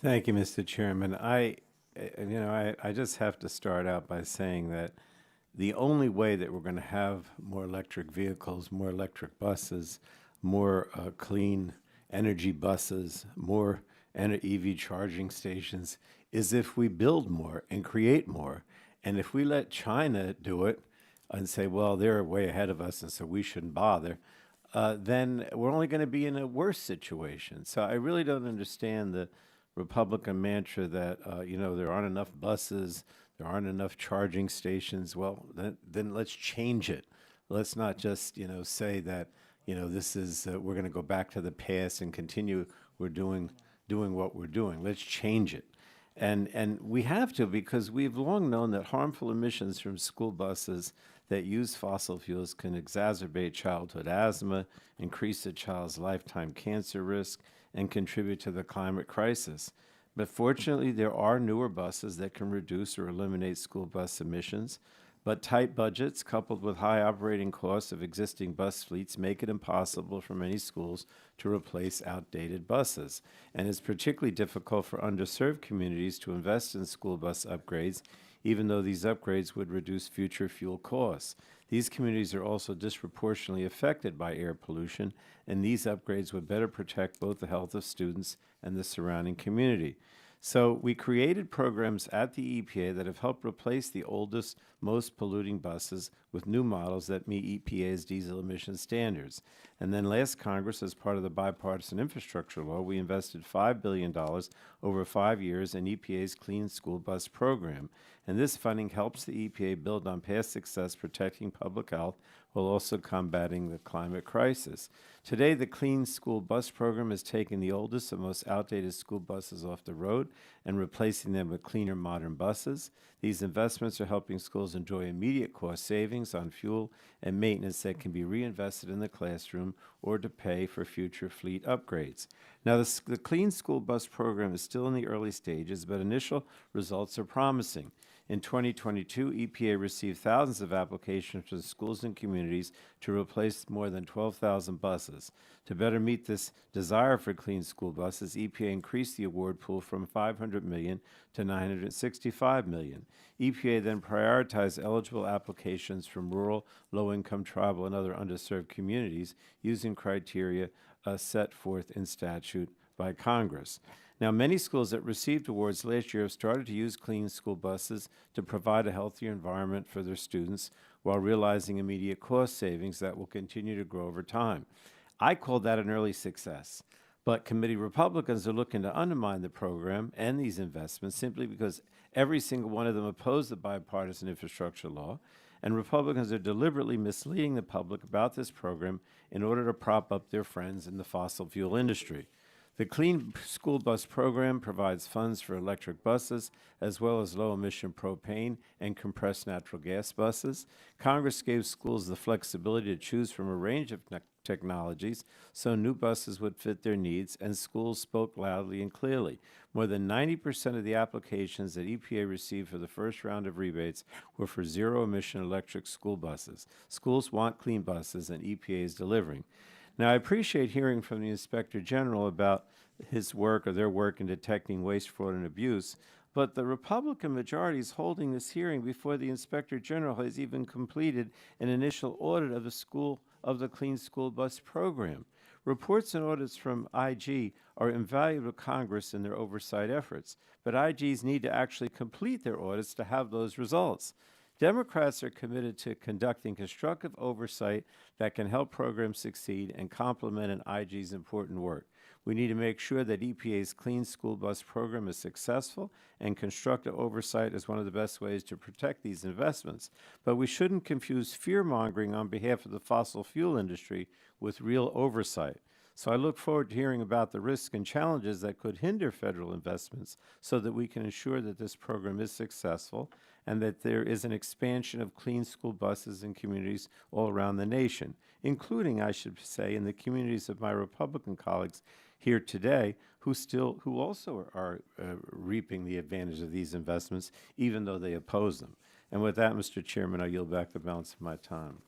Thank you, Mr. Chairman. I just have to start out by saying that the only way that we're going to have more electric vehicles, more electric buses, more clean energy buses, more EV charging stations is if we build more and create more. And if we let China do it and say, well, they're way ahead of us and so we shouldn't bother, then we're only going to be in a worse situation. So I really don't understand the Republican mantra that there aren't enough buses, there aren't enough charging stations. Well, then let's change it. Let's not just say that this is we're going to go back to the past and continue we're doing what we're doing. Let's change it. And we have to, because we've long known that harmful emissions from school buses that use fossil fuels can exacerbate childhood asthma, increase a child's lifetime cancer risk, and contribute to the climate crisis. But fortunately, there are newer buses that can reduce or eliminate school bus emissions. But tight budgets, coupled with high operating costs of existing bus fleets, make it impossible for many schools to replace outdated buses. And it's particularly difficult for underserved communities to invest in school bus upgrades, even though these upgrades would reduce future fuel costs. These communities are also disproportionately affected by air pollution, and these upgrades would better protect both the health of students and the surrounding community. So we created programs at the EPA that have helped replace the oldest, most polluting buses with new models that meet EPA's diesel emission standards. And then last Congress, as part of the bipartisan infrastructure law, we invested $5 billion over 5 years in EPA's Clean School Bus Program. And this funding helps the EPA build on past success protecting public health while also combating the climate crisis. Today, the Clean School Bus Program has taken the oldest and most outdated school buses off the road and replacing them with cleaner, modern buses. These investments are helping schools enjoy immediate cost savings on fuel and maintenance that can be reinvested in the classroom or to pay for future fleet upgrades. Now, the Clean School Bus Program is still in the early stages, but initial results are promising. In 2022, EPA received thousands of applications from schools and communities to replace more than 12,000 buses. To better meet this desire for clean school buses, EPA increased the award pool from $500 million to $965 million. EPA then prioritized eligible applications from rural, low-income, tribal, and other underserved communities using criteria set forth in statute by Congress. Now, many schools that received awards last year have started to use clean school buses to provide a healthier environment for their students while realizing immediate cost savings that will continue to grow over time. I call that an early success. But committee Republicans are looking to undermine the program and these investments simply because every single one of them opposed the bipartisan infrastructure law, and Republicans are deliberately misleading the public about this program in order to prop up their friends in the fossil fuel industry. The Clean School Bus Program provides funds for electric buses as well as low-emission propane and compressed natural gas buses. Congress gave schools the flexibility to choose from a range of technologies so new buses would fit their needs, and schools spoke loudly and clearly. More than 90% of the applications that EPA received for the first round of rebates were for zero-emission electric school buses. Schools want clean buses, and EPA is delivering. Now, I appreciate hearing from the Inspector General about his work or their work in detecting waste, fraud, and abuse, but the Republican majority is holding this hearing before the Inspector General has even completed an initial audit of the Clean School Bus Program. Reports and audits from IG are invaluable to Congress in their oversight efforts, but IGs need to actually complete their audits to have those results. Democrats are committed to conducting constructive oversight that can help programs succeed and complement an IG's important work. We need to make sure that EPA's Clean School Bus Program is successful, and constructive oversight is one of the best ways to protect these investments. But we shouldn't confuse fear-mongering on behalf of the fossil fuel industry with real oversight. So I look forward to hearing about the risks and challenges that could hinder federal investments so that we can ensure that this program is successful and that there is an expansion of clean school buses in communities all around the nation, including, I should say, in the communities of my Republican colleagues here today who also are reaping the advantage of these investments, even though they oppose them. And with that, Mr. Chairman, I yield back the balance of my time.